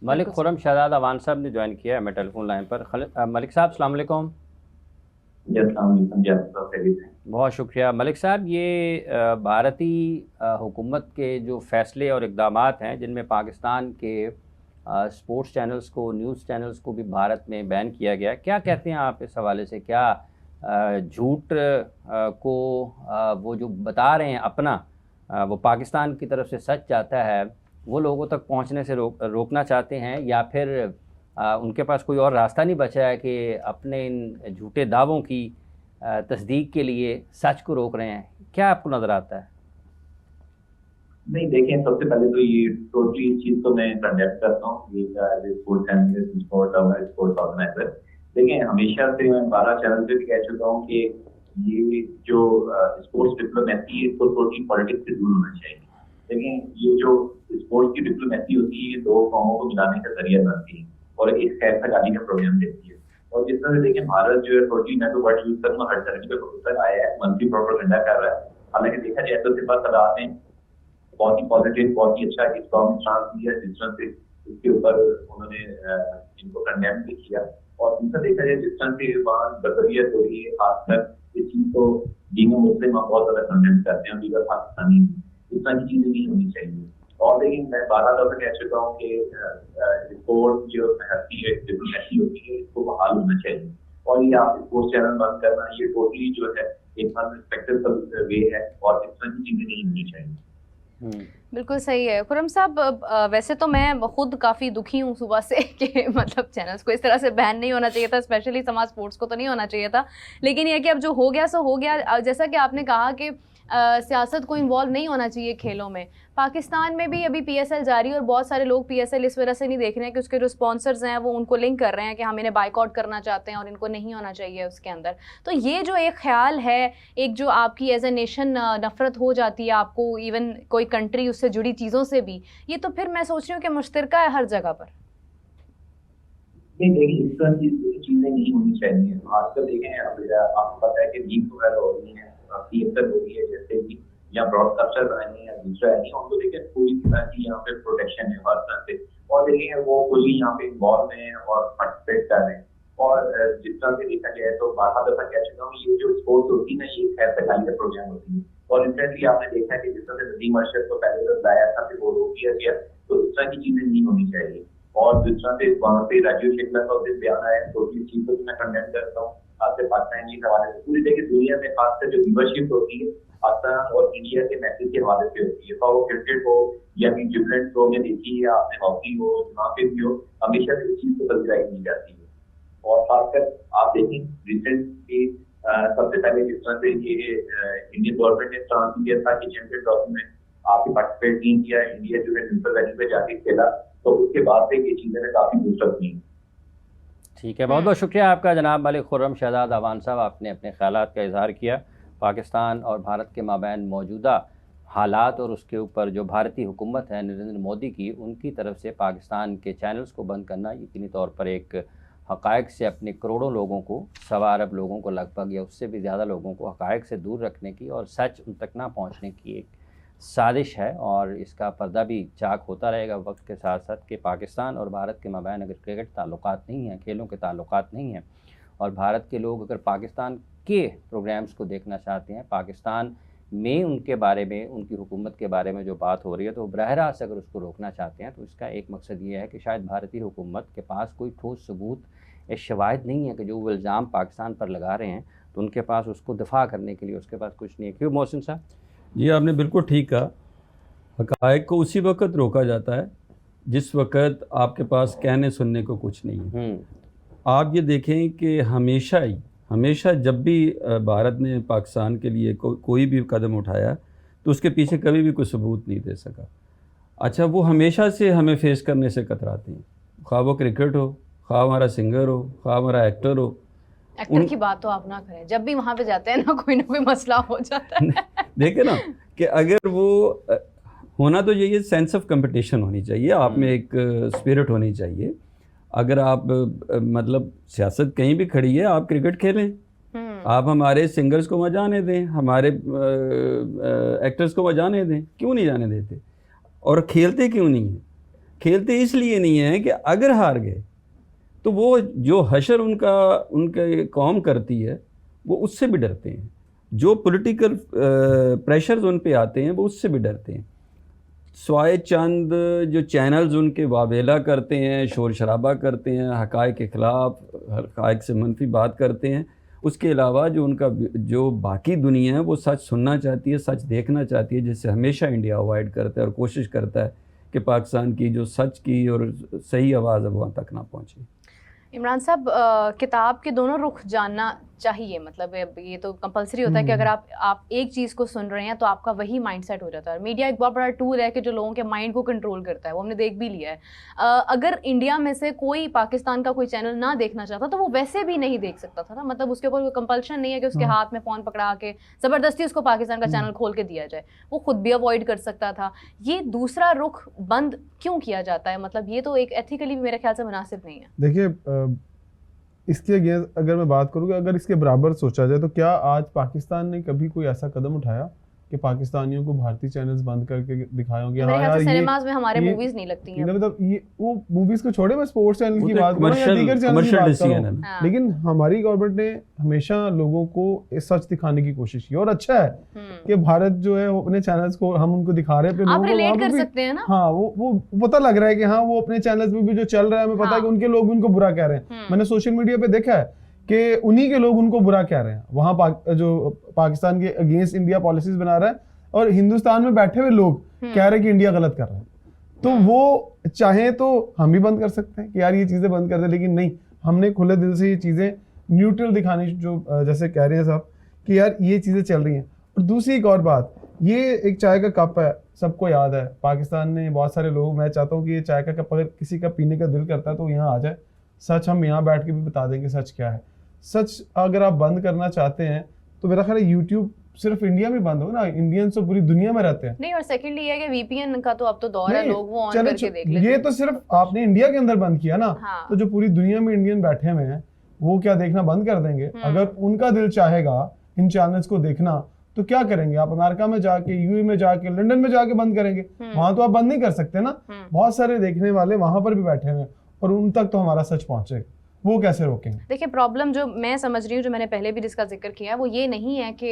मलिक बिल्कुल सही। खुर्रम शहजाद अवान साहब ने ज्वाइन किया है हमें टेलीफोन लाइन पर। मलिक साहब अस्सलाम वालेकुम। जी अस्सलाम वालेकुम जी, आप सब खैरियत हैं? बहुत शुक्रिया मलिक साहब। ये भारतीय हुकूमत के जो फ़ैसले और इक़दामात हैं जिनमें पाकिस्तान के स्पोर्ट्स चैनल्स को, न्यूज़ चैनल्स को भी भारत में बैन किया गया है, क्या कहते हैं आप इस हवाले से? क्या झूठ को वो जो बता रहे हैं अपना, वो पाकिस्तान की तरफ से सच चाहता है, वो लोगों तक पहुंचने से रोकना चाहते हैं, या फिर उनके पास कोई और रास्ता नहीं बचा है कि अपने इन झूठे दावों की तस्दीक के लिए सच को रोक रहे हैं? क्या आपको नज़र आता है? नहीं देखें, सबसे पहले तो ये टोटली इस चीज को मैं कंडेम करता हूँ। ये स्पोर्ट्स एनालिस्ट, स्पोर्ट्स ऑर्गेनाइजर, देखें हमेशा से मैं 12 चैनल पे भी कह चुका हूँ कि ये जो स्पोर्ट्स डिप्लोमेसी है इसको टोटली पॉलिटिक्स से दूर होना चाहिए। लेकिन ये जो स्पोर्ट्स की डिप्लोमेसी होती है, ये दो कौमों को मिलाने का जरिया बनती है और एक खैर खजानी का प्रोग्राम देती है। और जिस तरह से देखें, भारत जो है टोटली, मैं तो वर्ड यूज करूंगा, हर तरह के प्रोफेसर आया है, मंथली प्रोपेगेंडा कर रहा है। हालांकि देखा जाए तो सिर्फ सलाह ने बहुत ही पॉजिटिव, बहुत ही अच्छा स्ट्रॉन्ग स्टांस लिया, जिस तरह से इसके ऊपर उन्होंने इनको कंडेम भी किया। और दूसरा देखा जाए जिस तरह से वहाँ बकरियत हो रही है, खासकर इस चीज को दीनों मुस्लिम हम बहुत ज्यादा कंडेम करते हैं, और दीगर पाकिस्तानी इस तरह की चीजें नहीं होनी चाहिए। और लेकिन मैं 12 दफा कह चुका हूँ कि रिपोर्ट जो हस्ती है, डिप्लोमेसी होती है, इसको बहाल होना चाहिए। और ये आप स्पोर्ट्स चैनल बंद करना, ये टोटली जो है एक अनरिस्पेक्टेड वे है, और इस तरह की चीजें नहीं होनी चाहिए। बिल्कुल सही है खुर्रम साहब। वैसे तो मैं खुद काफ़ी दुखी हूँ सुबह से कि मतलब चैनल्स को इस तरह से बैन नहीं होना चाहिए था, स्पेशली समाज स्पोर्ट्स को तो नहीं होना चाहिए था। लेकिन यह कि अब जो हो गया सो हो गया। जैसा कि आपने कहा कि सियासत को इन्वॉल्व नहीं होना चाहिए खेलों में। पाकिस्तान में भी अभी पीएसएल जारी है और बहुत सारे लोग पीएसएल इस वजह से नहीं देख रहे हैं कि उसके जो स्पॉन्सर्स हैं वो उनको लिंक कर रहे हैं कि हम इन्हें बाइकआउट करना चाहते हैं और इनको नहीं होना चाहिए उसके अंदर। तो ये जो एक ख्याल है, एक जो आपकी एज ए नेशन नफरत हो जाती है आपको, इवन कोई कंट्री उससे जुड़ी चीज़ों से भी, ये तो फिर मैं सोच रही हूँ कि मुश्तरका है हर जगह पर। नहीं देखिए, इस तरह की चीजें नहीं होनी चाहिए। आजकल देखें, अब आपको पता है कि लीग वगैरह हो रही है, पीएसएल हो रही है, जैसे कि या ब्रॉडकास्टर आए हैं या दूसरा आए हैं, उनको देखें पूरी तरह की यहाँ पे प्रोटेक्शन है हर तरह से। और देखिए वो कोई यहाँ पे इन्वॉल्व है और पार्टिसिपेट कर रहे हैं। और जिस तरह से देखा जाए तो 12 दफा कह चुका हूँ, ये जो स्पोर्ट्स होती है ना, ये खैर सगाई का प्रोग्राम होती है। और रिसेंटली आपने देखा है कि जिस तरह से नदीम अरशद को पहले तो लाया था, फिर वो रोक दिया गया। तो इस तरह की चीजें नहीं होनी चाहिए। और जिस तरह से वहां पे राजीव शुक्ला का उस दिन बयान आया, तो इस चीज को भी मैं कंडेम करता हूँ। आपसे पाकिस्तान के हवाले से पूरी देखिए दुनिया में खासकर जो व्यूवरशिप होती है पाकिस्तान और इंडिया के मैचेस के हवाले से होती है, तो वो क्रिकेट हो या फिर जिबलेंट थ्रो में देखी है आपने, हॉकी हो, जहाँ पे भी हो, हमेशा से इस चीज को कंसिडराइज की जाती है। और खासकर आप देखें रिसेंटली सबसे पहले जिस तरह से ये इंडियन गवर्नमेंट ने स्टांस लिया था कि चैंपियन ट्रॉफी में आपने पार्टिसिपेट नहीं किया, इंडिया जो है न्यूट्रल वैन्यू पे जाके खेला, तो उसके बाद से ये चीजें में काफी बूस्टअप हुई। ठीक है, बहुत बहुत शुक्रिया आपका जनाब मलिक खुर्रम शहजाद अवान साहब। आपने अपने ख्यालात का इजहार किया पाकिस्तान और भारत के माबैन मौजूदा हालात, और उसके ऊपर जो भारतीय हुकूमत है नरेंद्र मोदी की, उनकी तरफ से पाकिस्तान के चैनल्स को बंद करना यकीनी तौर पर एक हक़ाइक़ से अपने करोड़ों लोगों को, 1.25 अरब लोगों को लगभग, या उससे भी ज़्यादा लोगों को हक़ाइक़ से दूर रखने की और सच उन तक ना पहुँचने की एक साजिश है। और इसका पर्दा भी चाक होता रहेगा वक्त के साथ साथ कि पाकिस्तान और भारत के माबैन अगर क्रिकेट ताल्लुकात नहीं हैं, खेलों के ताल्लुकात नहीं हैं, और भारत के लोग अगर पाकिस्तान के प्रोग्राम्स को देखना चाहते हैं, पाकिस्तान में उनके बारे में, उनकी हुकूमत के बारे में जो बात हो रही है, तो बरह रास्त अगर उसको रोकना चाहते हैं, तो इसका एक मकसद ये है कि शायद भारतीय हुकूमत के पास कोई ठोस सबूत या शवाहिद नहीं है कि जो वो इल्ज़ाम पाकिस्तान पर लगा रहे हैं, तो उनके पास उसको दिफा करने के लिए उसके पास कुछ नहीं है। क्यों मोहसिन साहब? जी आपने बिल्कुल ठीक कहा। हक़ाइक़ को उसी वक्त रोका जाता है जिस वक्त आपके पास कहने सुनने को कुछ नहीं है। आप ये देखें कि हमेशा जब भी भारत ने पाकिस्तान के लिए कोई भी कदम उठाया, तो उसके पीछे कभी भी कोई सबूत नहीं दे सका। अच्छा, वो हमेशा से हमें फेस करने से कतराते हैं, ख्वाह वो क्रिकेट हो, ख्वाह हमारा सिंगर हो, ख्वाह हमारा एक्टर हो। एक्टर की बात तो आप ना करें, जब भी वहाँ पे जाते हैं ना कोई मसला हो जाता है। देखे ना कि अगर वो होना तो यही सेंस ऑफ कंपटीशन होनी चाहिए, आप में एक स्पिरिट होनी चाहिए। अगर आप मतलब सियासत कहीं भी खड़ी है, आप क्रिकेट खेलें, आप हमारे सिंगर्स को वहाँ जाने दें, हमारे एक्टर्स को वहाँ जाने दें, क्यों नहीं जाने देते? और खेलते क्यों नहीं हैं? खेलते इसलिए नहीं है कि अगर हार गए तो वो जो हशर उनके कौम करती है वो उससे भी डरते हैं, जो पॉलिटिकल प्रेशर्स उन पे आते हैं वो उससे भी डरते हैं। स्वाय चंद जो चैनल्स उनके वावेला करते हैं, शोर शराबा करते हैं, हक़ाइक़ के ख़िलाफ़, हक़ाइक़ से मनफी बात करते हैं, उसके अलावा जो बाकी दुनिया है वो सच सुनना चाहती है, सच देखना चाहती है, जिससे हमेशा इंडिया अवॉइड करता है और कोशिश करता है कि पाकिस्तान की जो सच की और सही आवाज़ है वहाँ तक ना पहुँचे। इमरान साहब, किताब के दोनों रुख जानना चाहिए, मतलब ये तो कंपलसरी होता है कि अगर आप एक चीज़ को सुन रहे हैं तो आपका वही माइंडसेट हो जाता है। और मीडिया एक बहुत बड़ा टूल है कि जो लोगों के माइंड को कंट्रोल करता है, वो हमने देख भी लिया है। अगर इंडिया में से कोई पाकिस्तान का कोई चैनल ना देखना चाहता तो वो वैसे भी नहीं देख सकता था ना, मतलब उसके ऊपर कोई कंपल्शन नहीं है कि उसके हाथ में फ़ोन पकड़ा के ज़बरदस्ती उसको पाकिस्तान का चैनल खोल के दिया जाए, वो खुद भी अवॉइड कर सकता था। ये दूसरा रुख बंद क्यों किया जाता है? मतलब ये तो एक एथिकली भी मेरे ख्याल से मुनासिब नहीं है। देखिए, इसके अगेंस्ट अगर मैं बात करूँ कि अगर इसके बराबर सोचा जाए तो क्या आज पाकिस्तान ने कभी कोई ऐसा कदम उठाया कि पाकिस्तानियों को भारतीय चैनल्स बंद करके दिखाया हो कि हाँ यार सिनेमाज में हमारे मूवीज नहीं लगती हैं, मतलब ये वो मूवीज को छोड़े, मैं स्पोर्ट्स चैनल की बात करूं या दीगर चैनल की बात करूं, लेकिन हमारी गवर्नमेंट ने हमेशा लोगों को सच दिखाने की कोशिश की और अच्छा है कि भारत जो है वो अपने चैनल्स को हम उनको दिखा रहे हैं, अपने आप रिलेट कर सकते हैं ना। हाँ, वो पता लग रहा है कि हाँ वो अपने चैनल्स में भी जो चल रहा है हमें पता है कि उनके लोग भी उनको बुरा कह रहे हैं। मैंने सोशल मीडिया पे देखा है कि उन्हीं के लोग उनको बुरा कह रहे हैं, वहां जो पाकिस्तान के अगेंस्ट इंडिया पॉलिसीज बना रहा है और हिंदुस्तान में बैठे हुए लोग कह रहे हैं कि इंडिया गलत कर रहा है। तो वो चाहे तो हम भी बंद कर सकते हैं कि यार ये चीजें बंद कर दे, लेकिन नहीं, हमने खुले दिल से ये चीजें न्यूट्रल दिखानी, जो जैसे कह रहे हैं साहब कि यार ये चीजें चल रही हैं। और दूसरी एक और बात, ये एक चाय का कप है, सबको याद है, पाकिस्तान ने बहुत सारे लोग, मैं चाहता हूँ कि ये चाय का कप अगर किसी का पीने का दिल करता है तो यहाँ आ जाए, सच हम यहाँ बैठ के भी बता देंगे सच क्या है। सच अगर आप बंद करना चाहते हैं तो मेरा ख्याल है यूट्यूब सिर्फ इंडिया में बंद हो ना, इंडियंस तो पूरी दुनिया में रहते हैं। नहीं, और सेकंडली ये है कि वीपीएन का तो अब तो दौर है, लोग वो ऑन करके देख लेते हैं। ये तो सिर्फ आपने इंडिया के अंदर बंद किया ना, हाँ। तो जो पूरी दुनिया में इंडियन बैठे हुए हैं वो क्या देखना बंद कर देंगे? अगर उनका दिल चाहेगा इन चैनल्स को देखना तो क्या करेंगे? आप अमेरिका में जाके, यूएई में जाके, लंदन में जाके बंद करेंगे? वहां तो आप बंद नहीं कर सकते ना। बहुत सारे देखने वाले वहां पर भी बैठे हुए हैं और उन तक तो हमारा सच पहुंचेगा, वो कैसे रोकेंगे? देखिए, प्रॉब्लम जो मैं समझ रही हूँ, जो मैंने पहले भी जिसका जिक्र किया है, वो ये नहीं है कि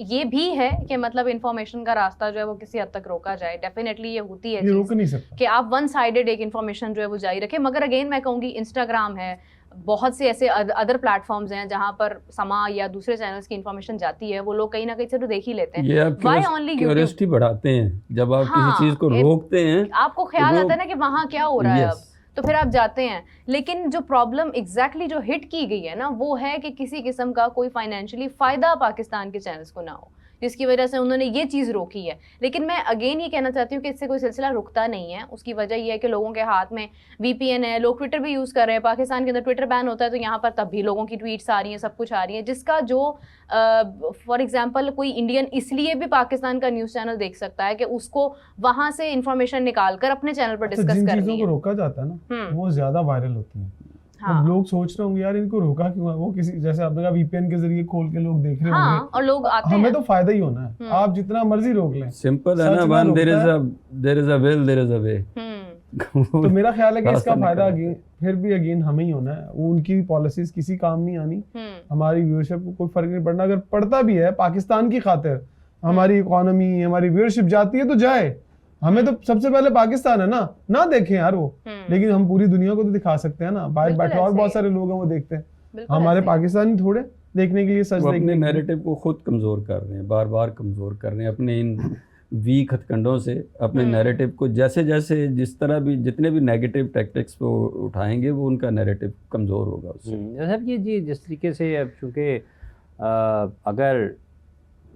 ये भी है कि मतलब इन्फॉर्मेशन का रास्ता जो है वो किसी हद तक रोका जाए। डेफिनेटली ये होती है, ये रोक नहीं सकता कि आप वन साइडेड एक इन्फॉर्मेशन जो है वो जारी रखें। मगर अगेन मैं कहूँगी, इंस्टाग्राम है, बहुत से ऐसे अदर प्लेटफॉर्म्स हैं जहाँ पर समा या दूसरे चैनल्स की इन्फॉर्मेशन जाती है, वो लोग कहीं ना कहीं से तो देख ही लेते हैं। ये आप क्यूरियोसिटी बढ़ाते हैं, जब आप किसी चीज को रोकते हैं आपको ख्याल आता है ना कि वहाँ क्या हो रहा है अब, तो फिर आप जाते हैं। लेकिन जो प्रॉब्लम एग्जैक्टली जो हिट की गई है ना, वो है कि किसी किस्म का कोई फाइनेंशियली फ़ायदा पाकिस्तान के चैनल्स को ना हो, जिसकी वजह से उन्होंने ये चीज़ रोकी है। लेकिन मैं अगेन ये कहना चाहती हूँ कि इससे कोई सिलसिला रुकता नहीं है। उसकी वजह ये है कि लोगों के हाथ में वीपीएन है, लोग ट्विटर भी यूज़ कर रहे हैं। पाकिस्तान के अंदर ट्विटर बैन होता है तो यहाँ पर तब भी लोगों की ट्वीट्स आ रही हैं, सब कुछ आ रही है, जिसका जो फॉर एग्जांपल कोई इंडियन इसलिए भी पाकिस्तान का न्यूज़ चैनल देख सकता है कि उसको वहाँ से इंफॉर्मेशन निकाल कर अपने चैनल पर डिस्कस करनी है। जिन चीज़ों को रोका जाता है ना, वो ज़्यादा वायरल होती हैं। हाँ। लोग सोच रहे होंगे यार इनको रोका क्यों है, वो किसी जैसे आपने कहा वीपीएन के जरिए खोल के लोग देख रहे होंगे, और लोग आते हैं। हमें तो फायदा ही होना है, आप जितना मर्जी रोक लें। सिंपल है ना, when there is a will there is a way. तो मेरा ख्याल है कि इसका फायदा फिर भी अगेन हमें ही होना है। वो उनकी पॉलिसीज किसी काम नहीं आनी, हमारी व्यूअरशिप को कोई फर्क नहीं पड़ना। अगर पड़ता भी है पाकिस्तान की खातिर, हमारी इकोनॉमी, हमारी व्यूअरशिप जाती है तो जाए, हमें तो सबसे पहले पाकिस्तान है ना देखें यार वो, लेकिन हम पूरी दुनिया को तो दिखा सकते हैं ना। बाहर बैठे और बहुत सारे लोग हैं वो देखते हैं, हमारे पाकिस्तानी थोड़े देखने के लिए सच देखने अपने नैरेटिव को खुद कमजोर कर रहे हैं, बार बार कमजोर कर रहे हैं अपने इन वीक हथकंडों से। अपने नैरेटिव को जैसे जैसे जिस तरह भी जितने भी नेगेटिव टैक्टिक्स वो उठाएंगे वो उनका नैरेटिव कमज़ोर होगा उससे। साहब ये जी जिस तरीके से अब चूँकि अगर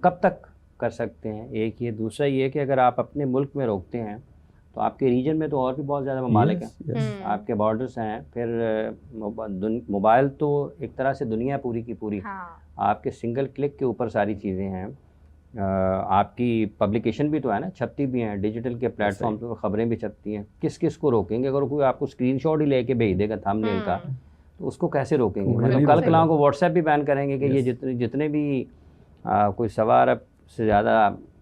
कब तक कर सकते हैं, एक ये, दूसरा ये कि अगर आप अपने मुल्क में रोकते हैं तो आपके रीजन में तो और भी बहुत ज़्यादा ममालिक हैं, आपके बॉर्डर्स हैं, फिर मोबाइल तो एक तरह से दुनिया पूरी की पूरी आपके सिंगल क्लिक के ऊपर सारी चीज़ें हैं। आपकी पब्लिकेशन भी तो है ना, छपती भी हैं, डिजिटल के प्लेटफॉर्म पर खबरें भी छपती हैं। किस किस को रोकेंगे? अगर कोई आपको स्क्रीनशॉट ही लेके भेज देगा थंबनेल का तो उसको कैसे रोकेंगे? मतलब कल कलाओं को व्हाट्सएप भी बैन करेंगे कि ये जितने भी कोई 1.25 अरब से ज़्यादा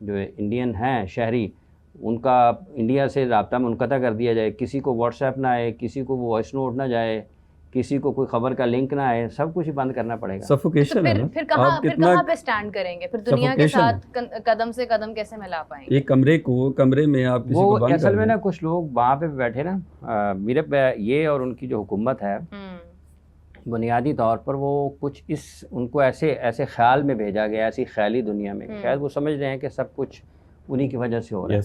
जो इंडियन हैं शहरी, उनका इंडिया से रब्ता मुनक़ता कर दिया जाए, किसी को व्हाट्सएप ना आए, किसी को वॉइस नोट ना जाए, किसी को कोई खबर का लिंक ना आए, सब कुछ ही बंद करना पड़ेगा। तो सफोकेशन है ना। फिर आप कितना कहाँ पे स्टैंड करेंगे, फिर दुनिया के suffocation साथ कदम से कदम कैसे मिला पाएंगे? एक कमरे में आप किसी को वो बंद असल कर में ना दें। कुछ लोग वहाँ पे बैठे ना, मेरे ये और उनकी जो हुकूमत है बुनियादी तौर पर वो कुछ उनको ऐसे ऐसे ख्याल में भेजा गया, ऐसी ख्याली दुनिया में, शायद वो समझ रहे हैं कि सब कुछ उन्हीं की वजह से हो रहा है। Yes.